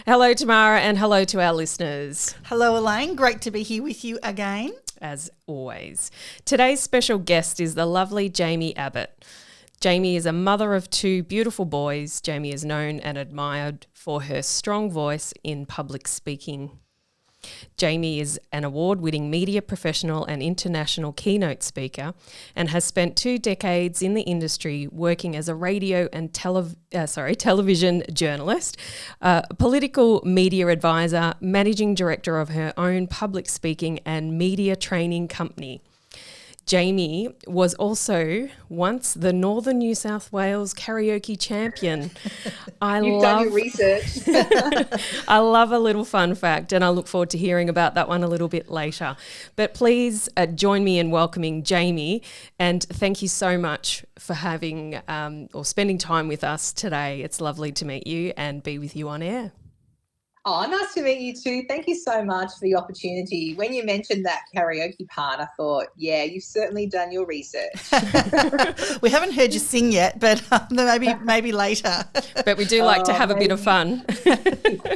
Hello, Tamara, and hello to our listeners. Hello, Elaine. Great to be here with you again. As always. Today's special guest is the lovely Jaimie Abbott. Jaimie is a mother of two beautiful boys. Jaimie is known and admired for her strong voice in public speaking. Jaimie is an award-winning media professional and international keynote speaker and has spent 2 decades in the industry working as a radio and television journalist, political media advisor, managing director of her own public speaking and media training company. Jaimie was also once the Northern New South Wales karaoke champion. You've done your research. I love a little fun fact, and I look forward to hearing about that one a little bit later. But please join me in welcoming Jaimie, and thank you so much for having or spending time with us today. It's lovely to meet you and be with you on air. Oh, nice to meet you too. Thank you so much for the opportunity. When you mentioned that karaoke part, I thought, yeah, you've certainly done your research. We haven't heard you sing yet, but maybe later. But we do like to have a bit of fun.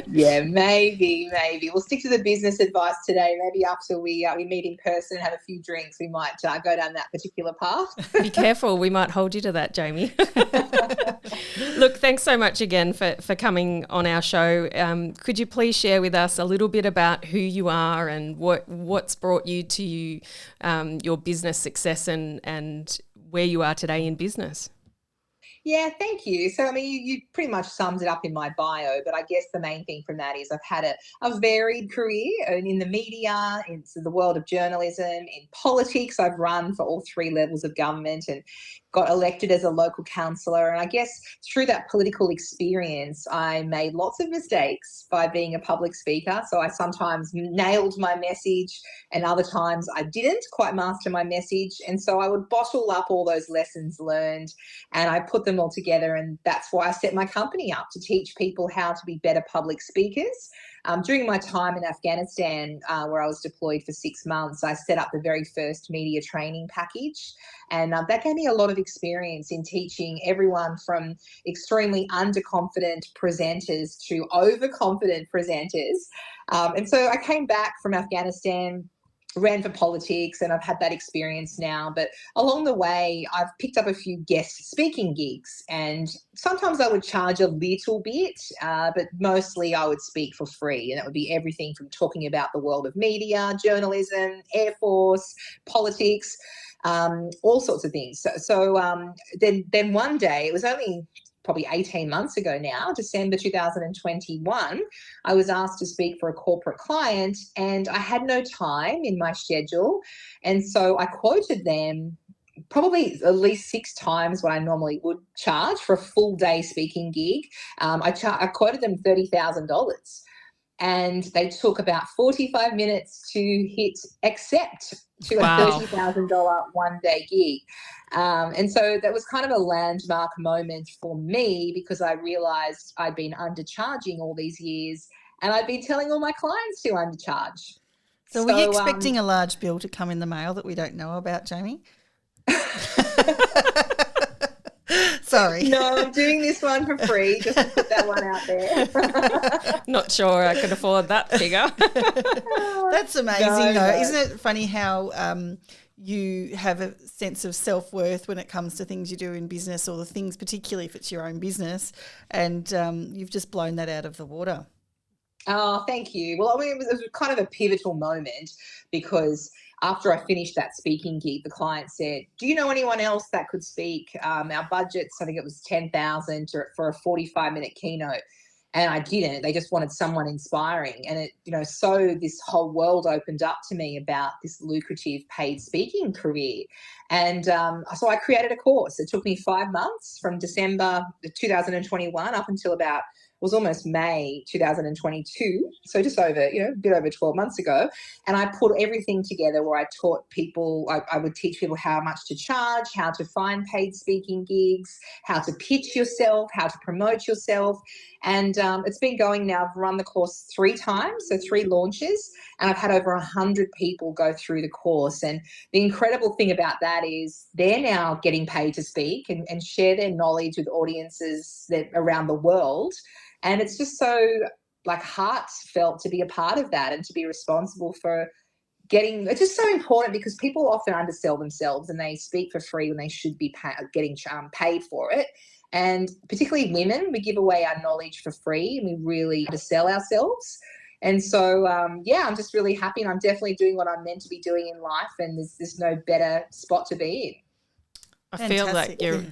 Yeah, maybe. We'll stick to the business advice today. Maybe after we meet in person and have a few drinks, we might go down that particular path. Be careful. We might hold you to that, Jaimie. Look, thanks so much again for coming on our show. Could you please share with us a little bit about who you are and what's brought you to your business success and where you are today in business? Yeah, thank you. So, I mean, you pretty much summed it up in my bio, but I guess the main thing from that is I've had a varied career in the media, in the world of journalism, in politics. I've run for all 3 levels of government and got elected as a local councillor. And I guess through that political experience, I made lots of mistakes by being a public speaker. So I sometimes nailed my message and other times I didn't quite master my message. And so I would bottle up all those lessons learned and I put them all together. And that's why I set my company up to teach people how to be better public speakers. During my time in Afghanistan, where I was deployed for 6 months, I set up the very first media training package. And that gave me a lot of experience in teaching everyone from extremely underconfident presenters to overconfident presenters. And so I came back from Afghanistan, ran for politics, and I've had that experience now. But along the way, I've picked up a few guest speaking gigs, and sometimes I would charge a little bit, but mostly I would speak for free. And that would be everything from talking about the world of media, journalism, Air Force, politics, all sorts of things. So then one day, it was only probably 18 months ago now, December 2021, I was asked to speak for a corporate client and I had no time in my schedule. And so I quoted them probably at least 6 times what I normally would charge for a full day speaking gig. I quoted them $30,000. And they took about 45 minutes to hit accept to a $30,000 one-day gig. And so that was kind of a landmark moment for me because I realised I'd been undercharging all these years and I'd been telling all my clients to undercharge. So were you expecting a large bill to come in the mail that we don't know about, Jaimie? Sorry. No, I'm doing this one for free, just to put that one out there. Not sure I could afford that figure. That's amazing, though. Isn't it funny how you have a sense of self-worth when it comes to things you do in business or the things, particularly if it's your own business, and you've just blown that out of the water. Oh, thank you. Well, I mean, it was kind of a pivotal moment because after I finished that speaking gig, the client said, do you know anyone else that could speak? Our budget's, I think it was $10,000 for a 45-minute keynote. And I didn't. They just wanted someone inspiring. And so this whole world opened up to me about this lucrative paid speaking career. And so I created a course. It took me 5 months from December 2021 up until about was almost May 2022, so just over, a bit over 12 months ago. And I put everything together where I taught people, I would teach people how much to charge, how to find paid speaking gigs, how to pitch yourself, how to promote yourself. And it's been going now. I've run the course 3 times, so 3 launches, and I've had over 100 people go through the course. And the incredible thing about that is they're now getting paid to speak and share their knowledge with audiences that around the world. And it's just so like heartfelt to be a part of that and to be responsible for getting. It's just so important because people often undersell themselves and they speak for free when they should be getting paid for it. And particularly women, we give away our knowledge for free and we really undersell ourselves. And so, I'm just really happy, and I'm definitely doing what I'm meant to be doing in life, and there's no better spot to be in. I feel that you're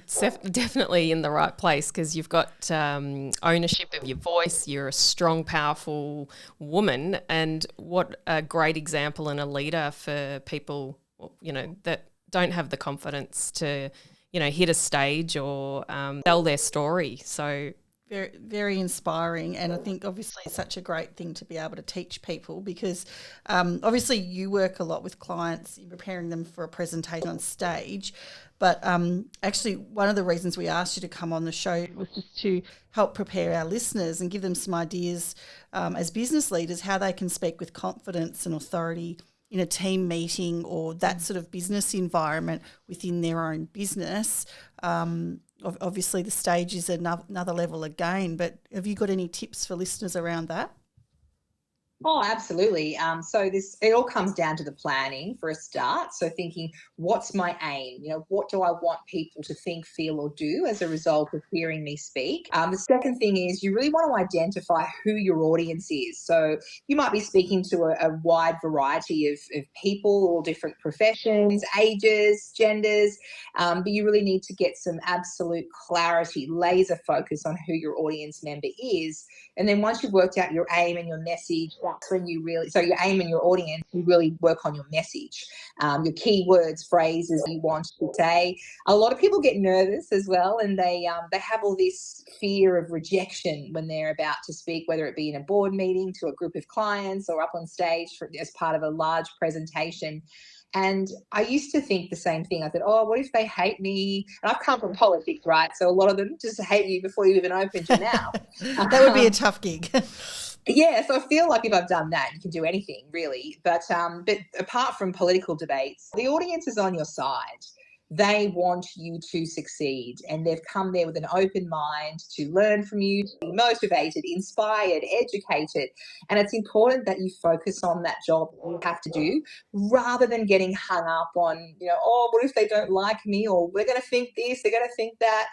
definitely in the right place because you've got ownership of your voice. You're a strong, powerful woman, and what a great example and a leader for people, that don't have the confidence to, hit a stage or tell their story. So very, very inspiring, and I think obviously such a great thing to be able to teach people because obviously you work a lot with clients in preparing them for a presentation on stage. But actually, one of the reasons we asked you to come on the show was just to help prepare our listeners and give them some ideas as business leaders how they can speak with confidence and authority in a team meeting or that sort of business environment within their own business. Obviously, the stage is another level again, but have you got any tips for listeners around that? Oh, absolutely. So it all comes down to the planning for a start. So thinking, what's my aim? What do I want people to think, feel, or do as a result of hearing me speak? The second thing is you really want to identify who your audience is. So you might be speaking to a wide variety of people, all different professions, ages, genders, but you really need to get some absolute clarity, laser focus on who your audience member is. And then once you've worked out your aim and your message, that's when your aim and your audience, you really work on your message, your keywords, phrases you want to say. A lot of people get nervous as well, and they have all this fear of rejection when they're about to speak, whether it be in a board meeting to a group of clients or up on stage as part of a large presentation. And I used to think the same thing. I thought, oh, what if they hate me? And I've come from politics, right? So a lot of them just hate you before you even opened your mouth. That would be a tough gig. Yeah, so I feel like if I've done that, you can do anything really. But apart from political debates, the audience is on your side. They want you to succeed, and they've come there with an open mind to learn from you, to be motivated, inspired, educated. And it's important that you focus on that job you have to do rather than getting hung up on, oh, what if they don't like me, or we're going to think this, they're going to think that,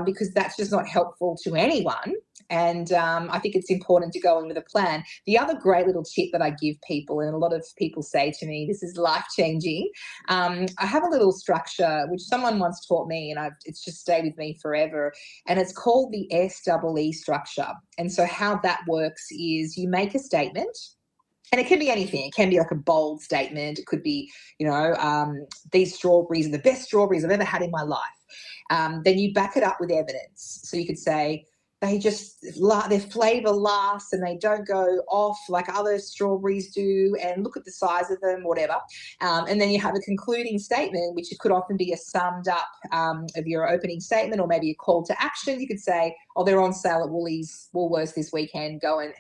because that's just not helpful to anyone. And I think it's important to go in with a plan. The other great little tip that I give people, and a lot of people say to me, this is life-changing, I have a little structure which someone once taught me, and it's just stayed with me forever, and it's called the SEE structure. And so how that works is you make a statement, and it can be anything. It can be like a bold statement. It could be, these strawberries are the best strawberries I've ever had in my life. Then you back it up with evidence. So you could say, their flavour lasts and they don't go off like other strawberries do, and look at the size of them, whatever. And then you have a concluding statement, which could often be a summed up of your opening statement, or maybe a call to action. You could say, oh, they're on sale at Woolworths this weekend. Go and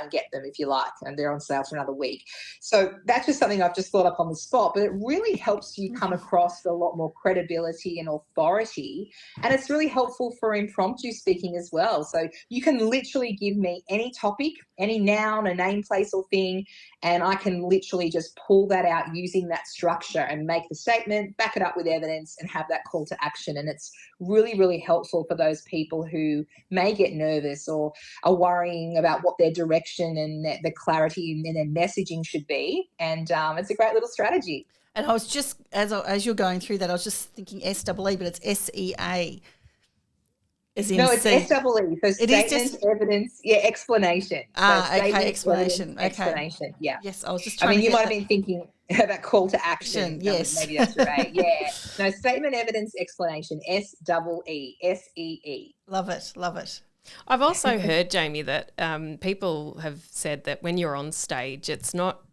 get them if you like, and they're on sale for another week. So that's just something I've just thought up on the spot, but it really helps you come across a lot more credibility and authority. And it's really helpful for impromptu speaking as well. So you can literally give me any topic, any noun, a name, place, or thing, and I can literally just pull that out using that structure and make the statement, back it up with evidence, and have that call to action. And it's really, really helpful for those people who may get nervous or are worrying about what their direction and the clarity in their messaging should be. And it's a great little strategy. And I was just, as you're going through that, I was just thinking SEE, but it's SEA. No, it's SEE. So statement, evidence, explanation. Okay, explanation. Okay. Explanation, yeah. Yes, I was just trying you might have been thinking about call to action. Yes. Maybe that's right. Yeah. No, statement, evidence, explanation, SEE. SEE. Love it, love it. I've also heard, Jaimie, that people have said that when you're on stage, it's not,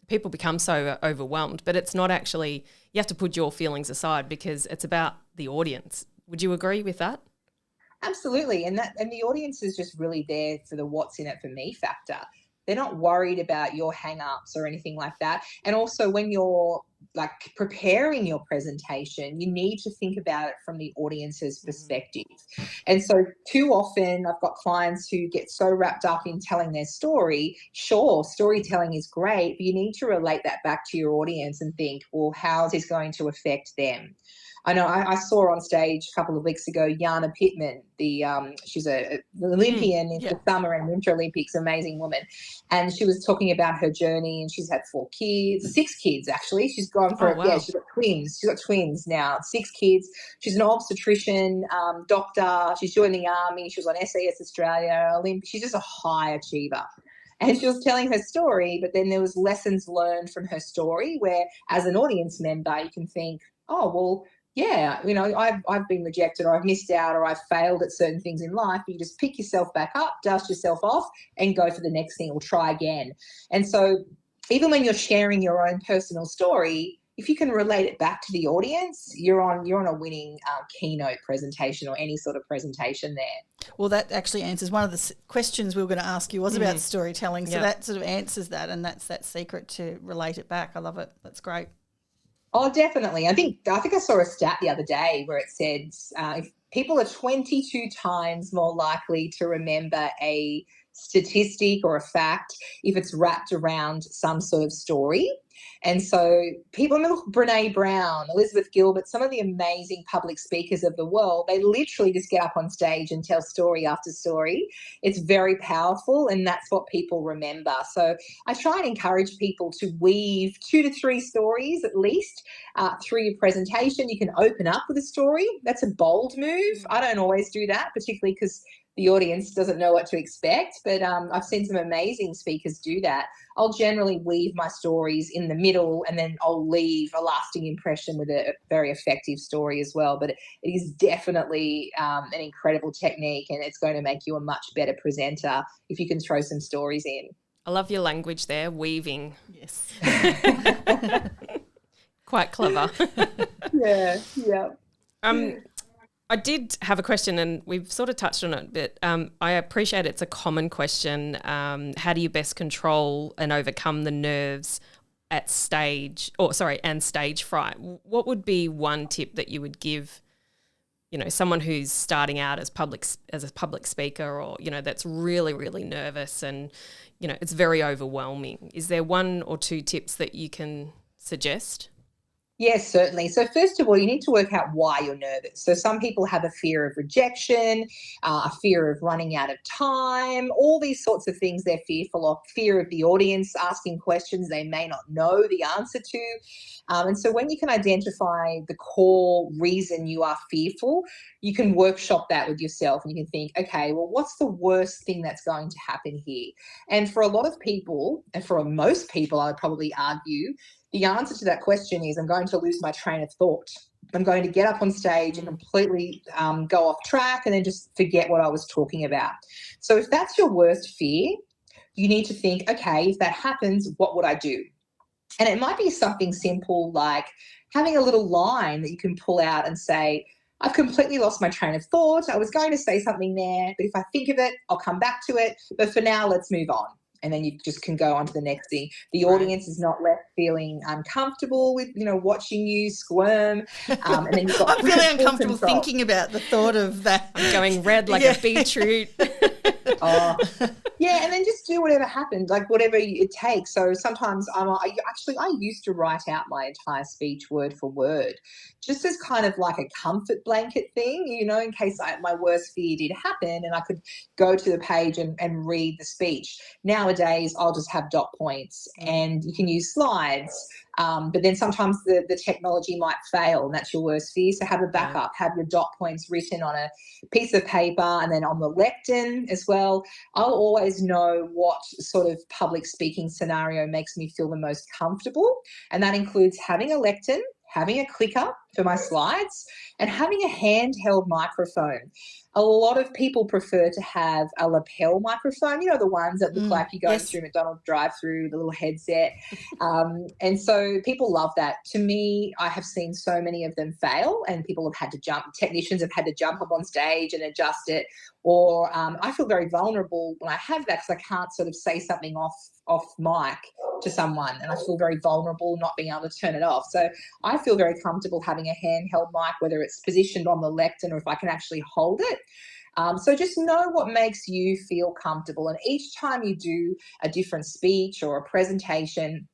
people become so overwhelmed, but it's not actually, you have to put your feelings aside because it's about the audience. Would you agree with that? Absolutely. And the audience is just really there for the what's in it for me factor. They're not worried about your hang-ups or anything like that. And also when you're like preparing your presentation, you need to think about it from the audience's perspective. And so too often I've got clients who get so wrapped up in telling their story. Sure, storytelling is great, but you need to relate that back to your audience and think, well, how is this going to affect them? I know I saw on stage a couple of weeks ago Jana Pittman, she's an Olympian in the Summer and Winter Olympics, amazing woman. And she was talking about her journey, and she's had 6 kids actually. She's gone for, she's got twins. She's got twins now, 6 kids. She's an obstetrician, doctor. She's joined the army. She was on SAS Australia, Olympic. She's just a high achiever. And she was telling her story, but then there was lessons learned from her story where, as an audience member, you can think, oh, well, yeah, I've been rejected, or I've missed out, or I've failed at certain things in life. But you just pick yourself back up, dust yourself off, and go for the next thing or try again. And so even when you're sharing your own personal story, if you can relate it back to the audience, you're on a winning keynote presentation or any sort of presentation there. Well, that actually answers one of the questions we were going to ask you was about storytelling. So that sort of answers that, and that's that secret to relate it back. I love it. That's great. Oh, definitely. I think I saw a stat the other day where it said if people are 22 times more likely to remember a statistic or a fact if it's wrapped around some sort of story. And so people, Brene Brown, Elizabeth Gilbert, some of the amazing public speakers of the world, they literally just get up on stage and tell story after story. It's very powerful, and that's what people remember. So I try and encourage people to weave 2 to 3 stories at least through your presentation. You can open up with a story. That's a bold move. I don't always do that, particularly because the audience doesn't know what to expect, but I've seen some amazing speakers do that. I'll generally weave my stories in the middle, and then I'll leave a lasting impression with a very effective story as well. But it is definitely an incredible technique, and it's going to make you a much better presenter if you can throw some stories in. I love your language there, weaving. Yes. Quite clever. Yeah. I did have a question, and we've sort of touched on it, but I appreciate it's a common question. How do you best control and overcome the nerves and stage fright? What would be one tip that you would give, someone who's starting out as a public speaker, or, that's really, really nervous and, it's very overwhelming? Is there 1 or 2 tips that you can suggest? Yes, certainly. So first of all, you need to work out why you're nervous. So some people have a fear of rejection, a fear of running out of time, all these sorts of things they're fearful of, fear of the audience asking questions they may not know the answer to. And so when you can identify the core reason you are fearful, you can workshop that with yourself, and you can think, okay, well, what's the worst thing that's going to happen here? And for a lot of people, and for most people, I would probably argue, the answer to that question is I'm going to lose my train of thought. I'm going to get up on stage and completely go off track and then just forget what I was talking about. So if that's your worst fear, you need to think, okay, if that happens, what would I do? And it might be something simple like having a little line that you can pull out and say, I've completely lost my train of thought. I was going to say something there, but if I think of it, I'll come back to it. But for now, let's move on. And then you just can go on to the next thing. The audience is not left feeling uncomfortable with, watching you squirm. And then you've got I'm feeling uncomfortable thinking about the thought of that. I'm going red like a beetroot. Yeah, and then just do whatever happens, like whatever it takes. So sometimes I used to write out my entire speech word for word, just as kind of like a comfort blanket thing, in case my worst fear did happen and I could go to the page and read the speech. Nowadays, I'll just have dot points, and you can use slides. But then sometimes the technology might fail, and that's your worst fear. So have a backup, have your dot points written on a piece of paper, and then on the lectern as well. I'll always know what sort of public speaking scenario makes me feel the most comfortable. And that includes having a lectern, having a clicker for my slides, and having a handheld microphone. A lot of people prefer to have a lapel microphone, the ones that look like you're going through McDonald's drive-through, the little headset. And so people love that. To me, I have seen so many of them fail, and people have had to technicians have had to jump up on stage and adjust it. Or I feel very vulnerable when I have that, because I can't sort of say something off mic to someone and I feel very vulnerable not being able to turn it off. So I feel very comfortable having a handheld mic, whether it's positioned on the lectern or if I can actually hold it. So just know what makes you feel comfortable. And each time you do a different speech or a presentation,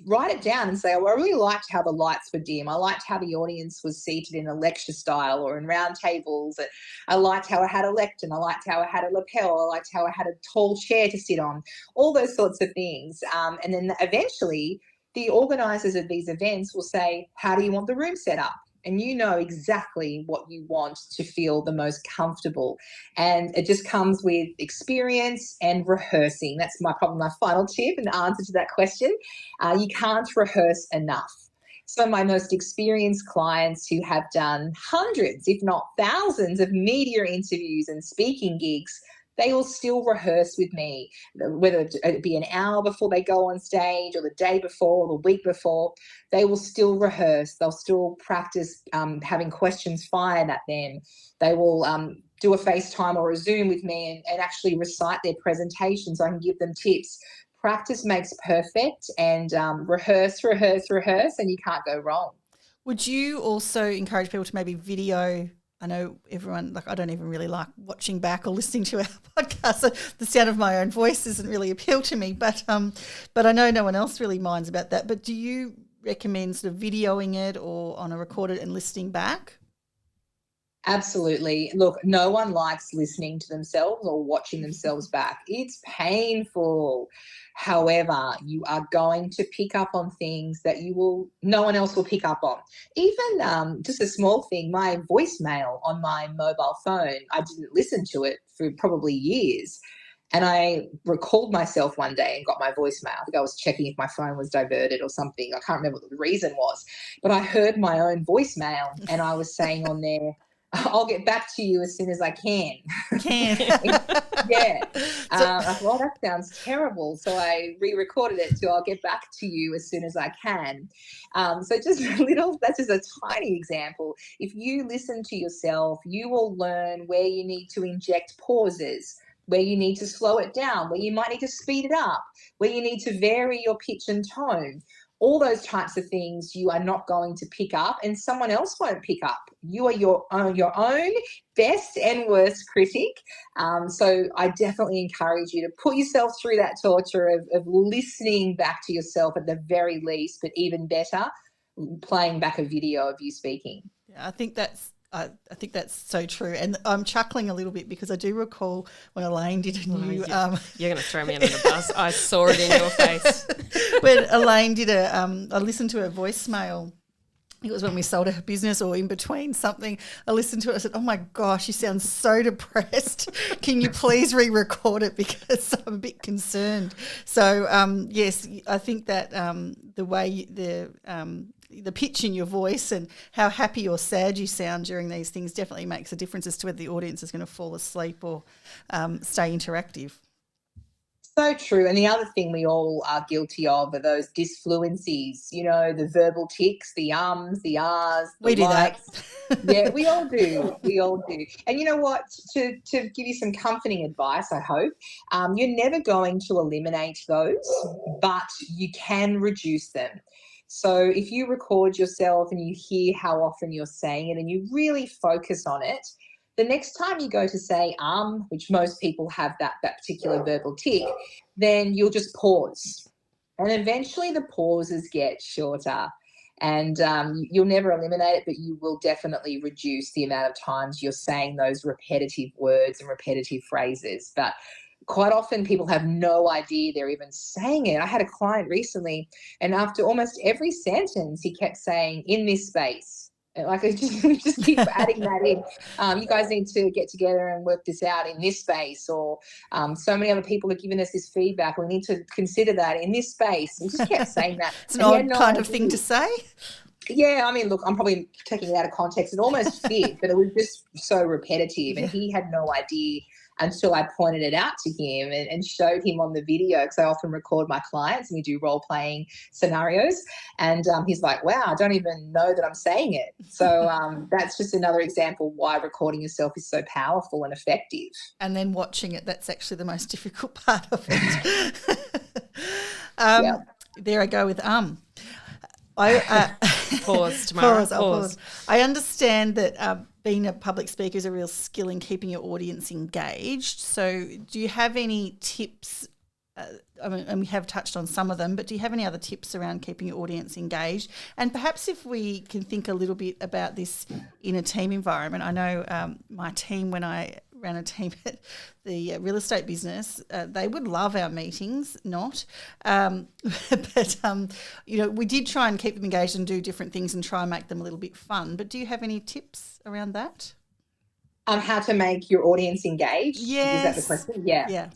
write it down and say, oh, I really liked how the lights were dim. I liked how the audience was seated in a lecture style or in round tables. I liked how I had a lectern. I liked how I had a lapel. I liked how I had a tall chair to sit on, all those sorts of things. And then eventually the organisers of these events will say, how do you want the room set up? And you know exactly what you want to feel the most comfortable. And it just comes with experience and rehearsing. That's probably my final tip and answer to that question. You can't rehearse enough. Some of my most experienced clients who have done hundreds, if not thousands, of media interviews and speaking gigs, they will still rehearse with me, whether it be an hour before they go on stage or the day before or the week before. They will still rehearse. They'll still practice having questions fired at them. They will do a FaceTime or a Zoom with me and actually recite their presentation so I can give them tips. Practice makes perfect, and rehearse, and you can't go wrong. Would you also encourage people to maybe video? I know everyone, I don't even really like watching back or listening to our podcast. So the sound of my own voice doesn't really appeal to me, but I know no one else really minds about that. But do you recommend sort of videoing it or on a recorded and listening back? Absolutely. Look, no one likes listening to themselves or watching themselves back. It's painful. However, you are going to pick up on things that no one else will pick up on. Even just a small thing, my voicemail on my mobile phone, I didn't listen to it for probably years. And I recalled myself one day and got my voicemail. I think I was checking if my phone was diverted or something. I can't remember what the reason was. But I heard my own voicemail and I was saying on there, I'll get back to you as soon as I can. Yeah. I thought, well, that sounds terrible. So I re-recorded it to I'll get back to you as soon as I can. So just that's just a tiny example. If you listen to yourself, you will learn where you need to inject pauses, where you need to slow it down, where you might need to speed it up, where you need to vary your pitch and tone. All those types of things you are not going to pick up and someone else won't pick up. You are your own best and worst critic. So I definitely encourage you to put yourself through that torture of listening back to yourself at the very least, but even better, playing back a video of you speaking. Yeah, I think that's so true. And I'm chuckling a little bit because I do recall when Elaine did a new... You're going to throw me under the bus. I saw it in your face. When Elaine did I listened to her voicemail. It was when we sold her business or in between something. I listened to it. I said, oh, my gosh, you sound so depressed. Can you please re-record it because I'm a bit concerned. So, yes, I think that the way the pitch in your voice and how happy or sad you sound during these things definitely makes a difference as to whether the audience is going to fall asleep or stay interactive. So true. And the other thing we all are guilty of are those disfluencies, the verbal tics, the ums, the ahs, the we do likes. that. Yeah, we all do. We all do. And you know what? To give you some comforting advice, I hope, you're never going to eliminate those, but you can reduce them. So if you record yourself and you hear how often you're saying it and you really focus on it, the next time you go to say which most people have that particular verbal tic, then you'll just pause. And eventually the pauses get shorter. And you'll never eliminate it, but you will definitely reduce the amount of times you're saying those repetitive words and repetitive phrases. But quite often people have no idea they're even saying it. I had a client recently, and after almost every sentence, he kept saying, in this space. Like I just keep adding that in. You guys need to get together and work this out in this space, or so many other people are giving us this feedback. We need to consider that in this space. We just kept saying that. It's an odd kind of thing to say. Yeah, I mean, look, I'm probably taking it out of context. It almost fit, but it was just so repetitive, and he had no idea until I pointed it out to him and showed him on the video, because I often record my clients and we do role-playing scenarios. And he's like, wow, I don't even know that I'm saying it. So that's just another example why recording yourself is so powerful and effective. And then watching it, that's actually the most difficult part of it. Yeah. There I go with I Pause, Tamara. I'll pause. I understand that being a public speaker is a real skill in keeping your audience engaged. So do you have any tips? And we have touched on some of them, but do you have any other tips around keeping your audience engaged? And perhaps if we can think a little bit about this in a team environment. I know my team, when I ran a team at the real estate business, they would love our meetings, not. But, we did try and keep them engaged and do different things and try and make them a little bit fun. But do you have any tips around that? How to make your audience engaged? Yes. Is that the question? Yeah. Yeah.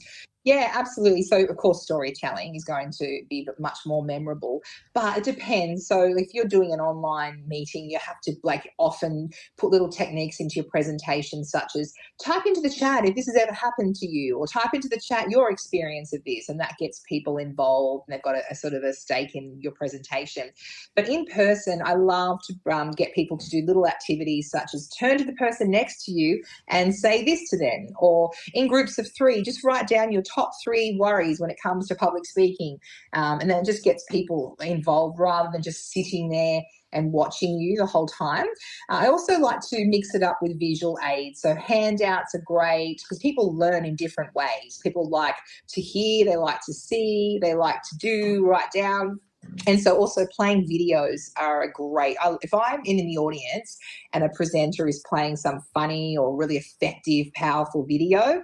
Yeah, absolutely. So, of course, storytelling is going to be much more memorable, but it depends. So if you're doing an online meeting, you have to often put little techniques into your presentation, such as type into the chat if this has ever happened to you, or type into the chat your experience of this, and that gets people involved and they've got a sort of a stake in your presentation. But in person, I love to get people to do little activities such as turn to the person next to you and say this to them, or in groups of 3, just write down your top 3 worries when it comes to public speaking, and then it just gets people involved rather than just sitting there and watching you the whole time. I also like to mix it up with visual aids. So handouts are great because people learn in different ways. People like to hear, they like to see, they like to do, write down. And so also playing videos are a great, if I'm in the audience and a presenter is playing some funny or really effective, powerful video,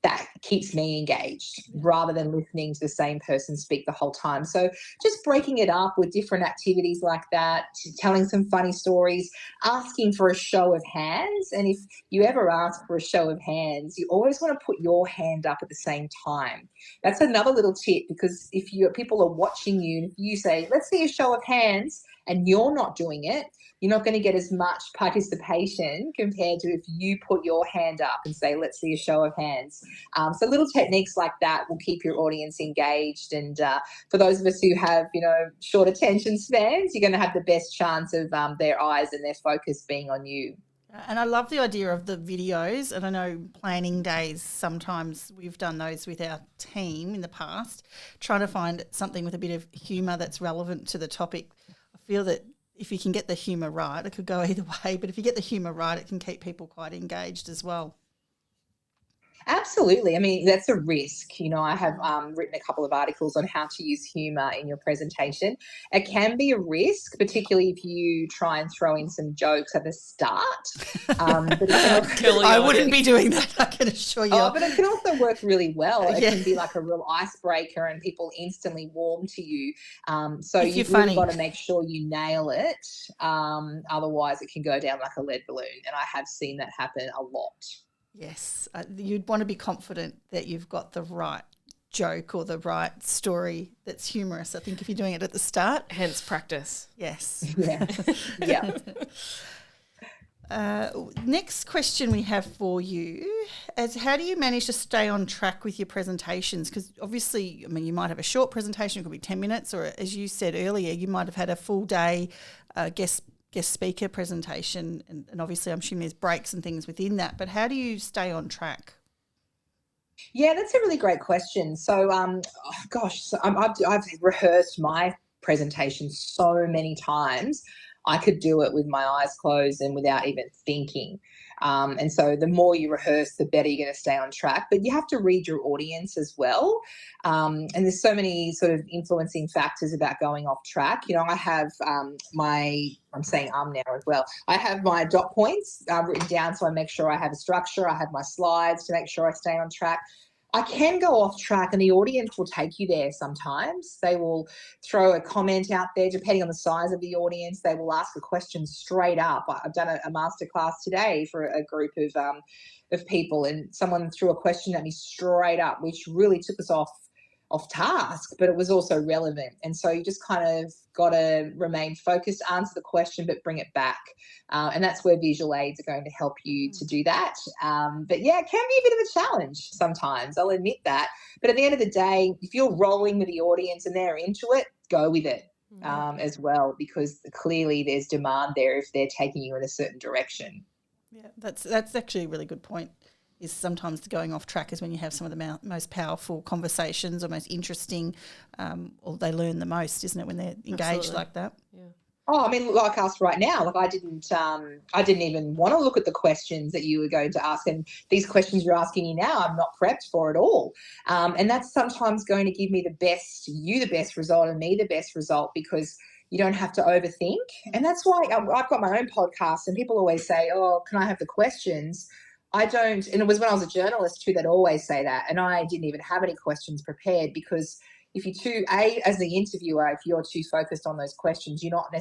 that keeps me engaged rather than listening to the same person speak the whole time. So just breaking it up with different activities like that, telling some funny stories, asking for a show of hands. And if you ever ask for a show of hands, you always want to put your hand up at the same time. That's another little tip, because if people are watching you, and if you say, let's see a show of hands, and you're not doing it, you're not going to get as much participation compared to if you put your hand up and say, let's see a show of hands. So little techniques like that will keep your audience engaged. And for those of us who have, short attention spans, you're going to have the best chance of their eyes and their focus being on you. And I love the idea of the videos. And I know planning days, sometimes we've done those with our team in the past, trying to find something with a bit of humour that's relevant to the topic. I feel that if you can get the humour right, it could go either way, but if you get the humour right, it can keep people quite engaged as well. Absolutely. I mean, that's a risk. I have written a couple of articles on how to use humour in your presentation. It can be a risk, particularly if you try and throw in some jokes at the start. But I wouldn't be doing that, I can assure you. But it can also work really well. It can be like a real icebreaker and people instantly warm to you. So you've really got to make sure you nail it. Otherwise, it can go down like a lead balloon. And I have seen that happen a lot. Yes, you'd want to be confident that you've got the right joke or the right story that's humorous. I think if you're doing it at the start. Hence practice. Yes. Yeah. Yeah. Next question we have for you is, how do you manage to stay on track with your presentations? Because obviously, you might have a short presentation, it could be 10 minutes, or as you said earlier, you might have had a full day guest speaker presentation, and obviously I'm assuming there's breaks and things within that, but how do you stay on track? Yeah, that's a really great question. So, I've rehearsed my presentation so many times. I could do it with my eyes closed and without even thinking. And so the more you rehearse, the better you're going to stay on track. But you have to read your audience as well. And there's so many sort of influencing factors about going off track. I have I'm saying now as well. I have my dot points written down, so I make sure I have a structure. I have my slides to make sure I stay on track. I can go off track and the audience will take you there sometimes. They will throw a comment out there, depending on the size of the audience. They will ask a question straight up. I've done a masterclass today for a group of people, and someone threw a question at me straight up, which really took us off task, but it was also relevant. And so you just kind of got to remain focused, answer the question, but bring it back. And that's where visual aids are going to help you to do that. But yeah, it can be a bit of a challenge sometimes, I'll admit that. But at the end of the day, if you're rolling with the audience and they're into it, go with it as well, because clearly there's demand there if they're taking you in a certain direction. Yeah, that's actually a really good point. is sometimes the going off track is when you have some of the most powerful conversations or most interesting, or they learn the most, isn't it, when they're engaged Absolutely. like that? Yeah. Oh, I mean, like us right now, like I didn't even want to look at the questions that you were going to ask. And these questions you're asking me now, I'm not prepped for at all. And that's sometimes going to give me the best result and me the best result, because you don't have to overthink. And that's why I've got my own podcast, and people always say, oh, can I have the questions? I don't. And it was when I was a journalist too, they'd always say that. And I didn't even have any questions prepared, because if you're as the interviewer, if you're too focused on those questions, you're at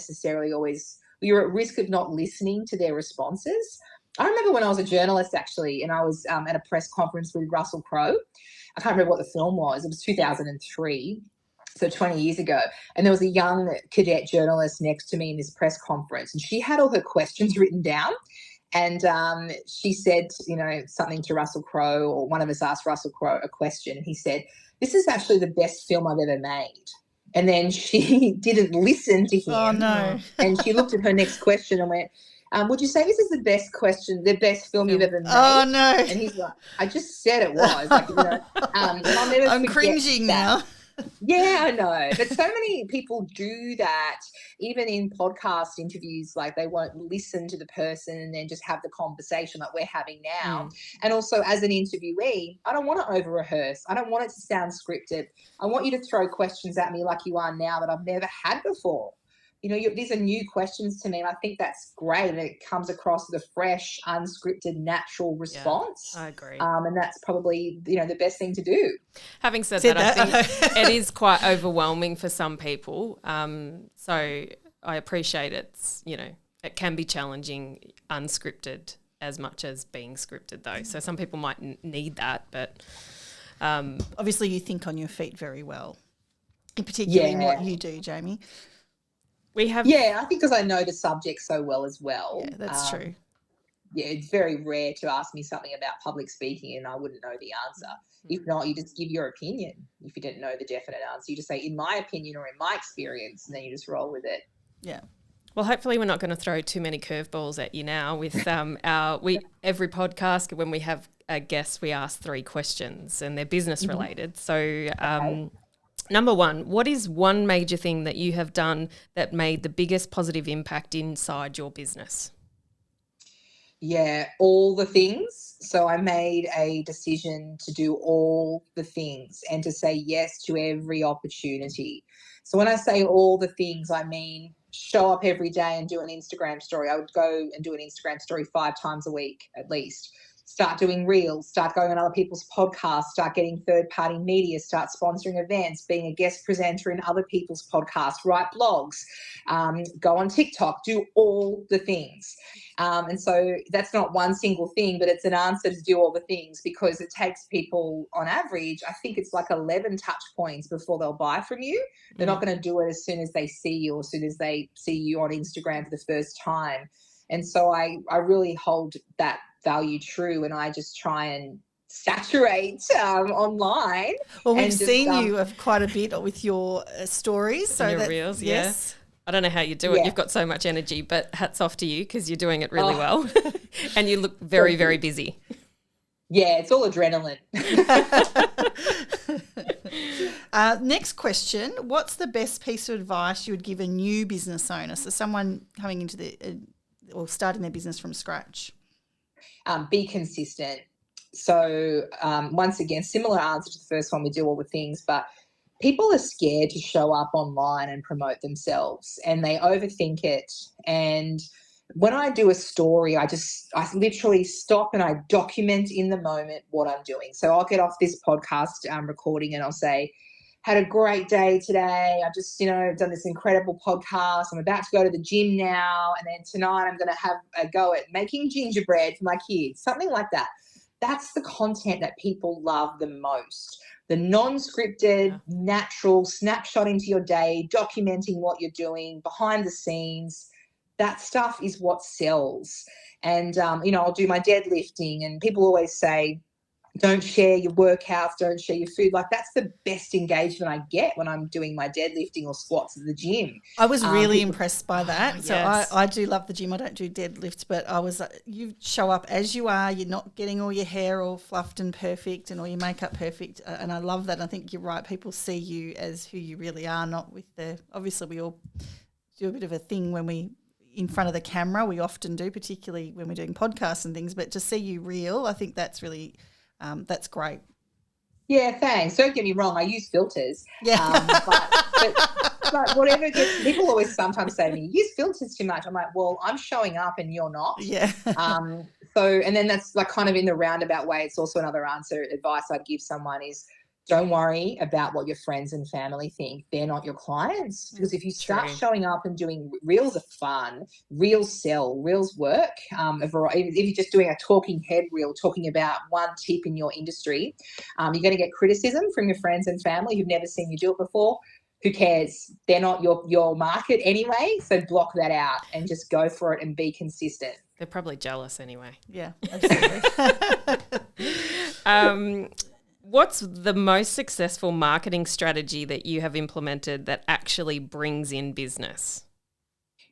risk of not listening to their responses. I remember when I was a journalist, actually, and I was at a press conference with Russell Crowe. I can't remember what the film was. It was 2003, so 20 years ago. And there was a young cadet journalist next to me in this press conference, and she had all her questions written down. And she said, something to Russell Crowe, or one of us asked Russell Crowe a question. And he said, "This is actually the best film I've ever made." And then she didn't listen to him. Oh, no. And she looked at her next question and went, would you say this is the best film you've ever made? Oh, no. And he's like, I just said it was. And I'll never I'm forget cringing that. now. Yeah, I know. But so many people do that, even in podcast interviews, like they won't listen to the person and then just have the conversation like we're having now. And also as an interviewee, I don't want to over rehearse. I don't want it to sound scripted. I want you to throw questions at me like you are now that I've never had before. These are new questions to me, and I think that's great. And it comes across as a fresh, unscripted, natural response. Yeah, I agree. And that's probably, the best thing to do. Having said that, I think it is quite overwhelming for some people. So I appreciate it can be challenging unscripted as much as being scripted, though. So some people might need that, but obviously you think on your feet very well, in particular in what you do, Jaimie. I think because I know the subject so well as well. Yeah, that's true. Yeah, it's very rare to ask me something about public speaking and I wouldn't know the answer. If not, you just give your opinion. If you didn't know the definite answer, you just say, in my opinion or in my experience, and then you just roll with it. Yeah. Well, hopefully we're not going to throw too many curveballs at you now. With every podcast, when we have a guest, we ask 3 questions, and they're business related. So number 1, what is one major thing that you have done that made the biggest positive impact inside your business? Yeah, all the things. So I made a decision to do all the things and to say yes to every opportunity. So when I say all the things, I mean show up every day and do an Instagram story. I would go and do an Instagram story 5 times a week at least. Start doing reels, start going on other people's podcasts, start getting third-party media, start sponsoring events, being a guest presenter in other people's podcasts, write blogs, go on TikTok, do all the things. And so that's not one single thing, but it's an answer to do all the things, because it takes people on average, I think it's like 11 touch points before they'll buy from you. They're not going to do it as soon as they see you or as soon as they see you on Instagram for the first time. And so I really hold that value true, and I just try and saturate online. Well, we've seen you quite a bit with your stories. So your reels, yes. Yeah. I don't know how you do it. You've got so much energy, but hats off to you because you're doing it really well. And you look very, very busy. Yeah, it's all adrenaline. Next question. What's the best piece of advice you would give a new business owner? So someone coming into or starting their business from scratch. Be consistent. So once again, similar answer to the first one, we do all the things, but people are scared to show up online and promote themselves, and they overthink it. And when I do a story, I literally stop and I document in the moment what I'm doing. So I'll get off this podcast recording and I'll say, had a great day today. I've just, done this incredible podcast. I'm about to go to the gym now. And then tonight I'm going to have a go at making gingerbread for my kids, something like that. That's the content that people love the most. The non-scripted, natural snapshot into your day, documenting what you're doing behind the scenes. That stuff is what sells. And, I'll do my deadlifting, and people always say, don't share your workouts, don't share your food. Like, that's the best engagement I get when I'm doing my deadlifting or squats at the gym. I was really impressed by that. So yes. I do love the gym. I don't do deadlifts, but I was you show up as you are. You're not getting all your hair all fluffed and perfect and all your makeup perfect. And I love that. I think you're right. People see you as who you really are, not with the – obviously we all do a bit of a thing when we – in front of the camera. We often do, particularly when we're doing podcasts and things. But to see you real, I think that's really that's great. Yeah, thanks. Don't get me wrong. I use filters. Yeah. But whatever gets, people always sometimes say to me, you use filters too much. I'm like, well, I'm showing up and you're not. Yeah. So, and then that's like kind of in the roundabout way. It's also another advice I'd give someone is, don't worry about what your friends and family think. They're not your clients. Because if you start showing up and doing reels are fun, reels sell, reels work. If you're just doing a talking head reel, talking about one tip in your industry, you're going to get criticism from your friends and family who've never seen you do it before. Who cares? They're not your market anyway. So block that out and just go for it and be consistent. They're probably jealous anyway. Yeah, absolutely. What's the most successful marketing strategy that you have implemented that actually brings in business?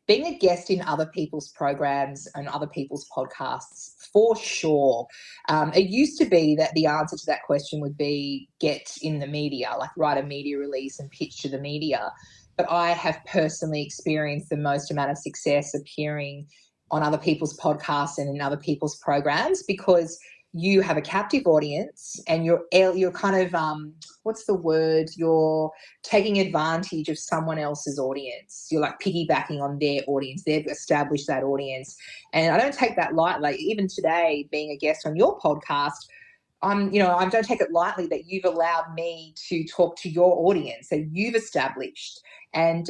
Being a guest in other people's programs and other people's podcasts, for sure. It used to be that the answer to that question would be get in the media, like write a media release and pitch to the media. But I have personally experienced the most amount of success appearing on other people's podcasts and in other people's programs because you have a captive audience and you're kind of, what's the word? You're taking advantage of someone else's audience. You're like piggybacking on their audience. They've established that audience. And I don't take that lightly. Even today, being a guest on your podcast, I don't take it lightly that you've allowed me to talk to your audience that you've established. And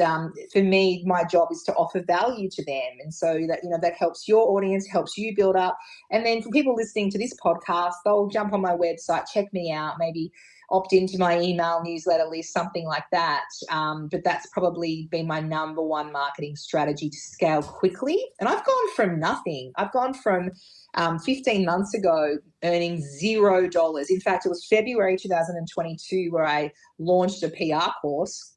for me, my job is to offer value to them. And so that, that helps your audience, helps you build up. And then for people listening to this podcast, they'll jump on my website, check me out, maybe opt into my email newsletter list, something like that. But that's probably been my number one marketing strategy to scale quickly. And I've gone from nothing. I've gone from 15 months ago earning $0. In fact, it was February 2022 where I launched a PR course,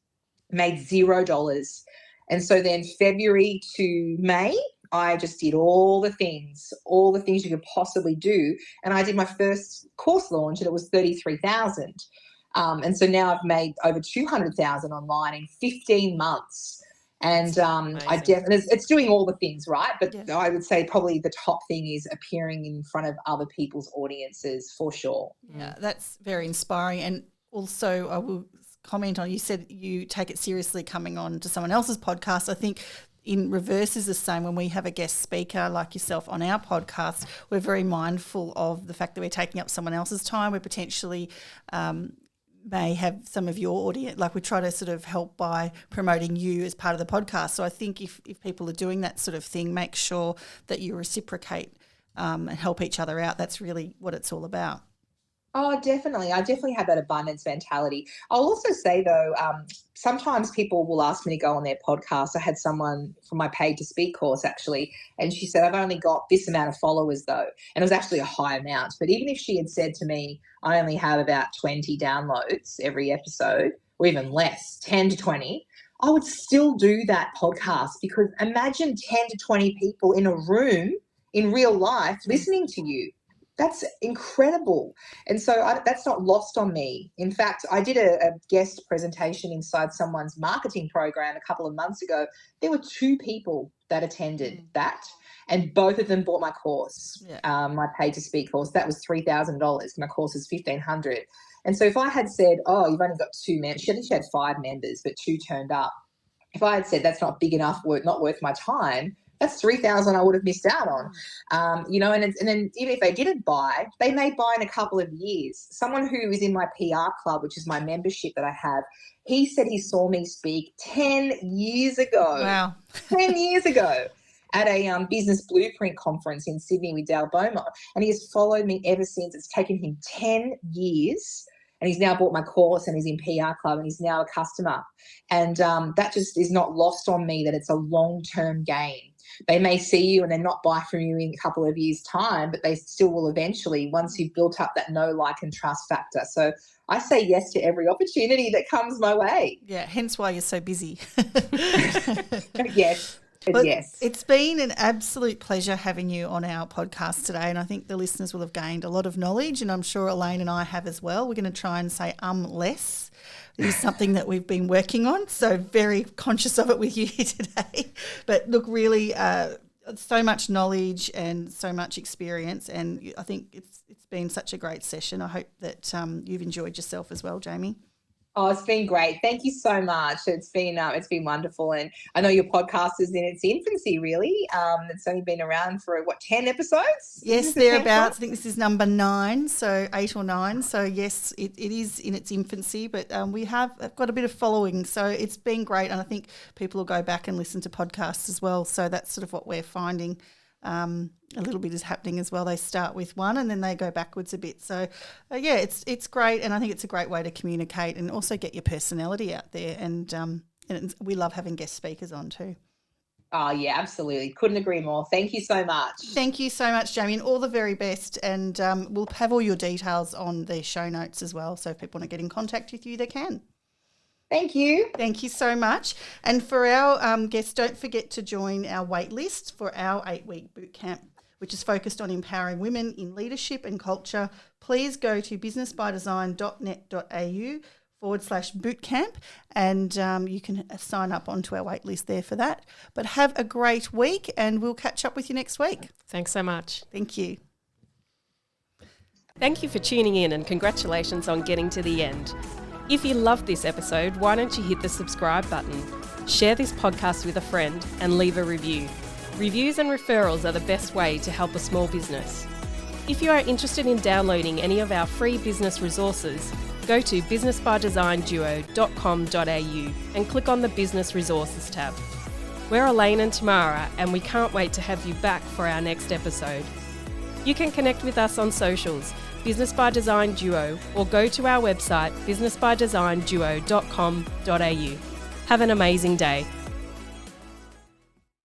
made $0. And so then February to May, I just did all the things you could possibly do. And I did my first course launch and it was 33,000. And so now I've made over 200,000 online in 15 months. And it's doing all the things, right? But yeah. I would say probably the top thing is appearing in front of other people's audiences for sure. Yeah, that's very inspiring. And also I will comment on, you said you take it seriously coming on to someone else's podcast. I think in reverse is the same. When we have a guest speaker like yourself on our podcast, we're very mindful of the fact that we're taking up someone else's time. We're potentially may have some of your audience, like we try to sort of help by promoting you as part of the podcast. So I think if people are doing that sort of thing, make sure that you reciprocate and help each other out. That's really what it's all about. Oh, definitely. I definitely have that abundance mentality. I'll also say, though, sometimes people will ask me to go on their podcast. I had someone from my Paid to Speak course, actually, and she said, I've only got this amount of followers, though. And it was actually a high amount. But even if she had said to me, I only have about 20 downloads every episode, or even less, 10 to 20, I would still do that podcast because imagine 10 to 20 people in a room in real life listening to you. That's incredible. And so that's not lost on me. In fact, I did a guest presentation inside someone's marketing program a couple of months ago. There were 2 people that attended that, and both of them bought my course, my Paid to Speak course. That was $3,000. My course is $1,500. And so if I had said, oh, you've only got 2 members, she had 5 members, but 2 turned up. If I had said that's not big enough, not worth my time, that's $3,000 I would have missed out on, and then even if they didn't buy, they may buy in a couple of years. Someone who is in my PR club, which is my membership that I have, he said he saw me speak 10 years ago. Wow. 10 years ago at a business blueprint conference in Sydney with Dale Beaumont. And he has followed me ever since. It's taken him 10 years. And he's now bought my course and he's in PR Club and he's now a customer. And that just is not lost on me that it's a long-term game. they may see you and then not buy from you in a couple of years' time, but they still will eventually once you've built up that know, like, and trust factor. So I say yes to every opportunity that comes my way. Yeah, hence why you're so busy. Yes. Well, yes. It's been an absolute pleasure having you on our podcast today, and I think the listeners will have gained a lot of knowledge, and I'm sure Elaine and I have as well. We're going to try and say less. It is something that we've been working on, so very conscious of it with you here today. But look, really so much knowledge and so much experience, and I think it's been such a great session. I hope that you've enjoyed yourself as well, Jaimie. Oh, it's been great. Thank you so much. It's been wonderful. And I know your podcast is in its infancy, really. It's only been around for, 10 episodes? Yes, thereabouts. I think this is number 9, so 8 or 9. So, yes, it is in its infancy, but we have got a bit of following. So it's been great, and I think people will go back and listen to podcasts as well. So that's sort of what we're finding. A little bit is happening as well. They start with one and then they go backwards a bit. So, it's great, and I think it's a great way to communicate and also get your personality out there. And we love having guest speakers on too. Oh, yeah, absolutely. Couldn't agree more. Thank you so much. Thank you so much, Jaimie, and all the very best. And we'll have all your details on the show notes as well. So if people want to get in contact with you, they can. Thank you. Thank you so much. And for our guests, don't forget to join our wait list for our 8-week boot camp, which is focused on empowering women in leadership and culture. Please go to businessbydesign.net.au/bootcamp and you can sign up onto our wait list there for that. But have a great week, and we'll catch up with you next week. Thanks so much. Thank you. Thank you for tuning in, and congratulations on getting to the end. If you loved this episode, why don't you hit the subscribe button, share this podcast with a friend, and leave a review. Reviews and referrals are the best way to help a small business. If you are interested in downloading any of our free business resources, go to businessbydesignduo.com.au and click on the Business Resources tab. We're Elaine and Tamara, and we can't wait to have you back for our next episode. You can connect with us on socials, Business by Design Duo, or go to our website, businessbydesignduo.com.au. Have an amazing day.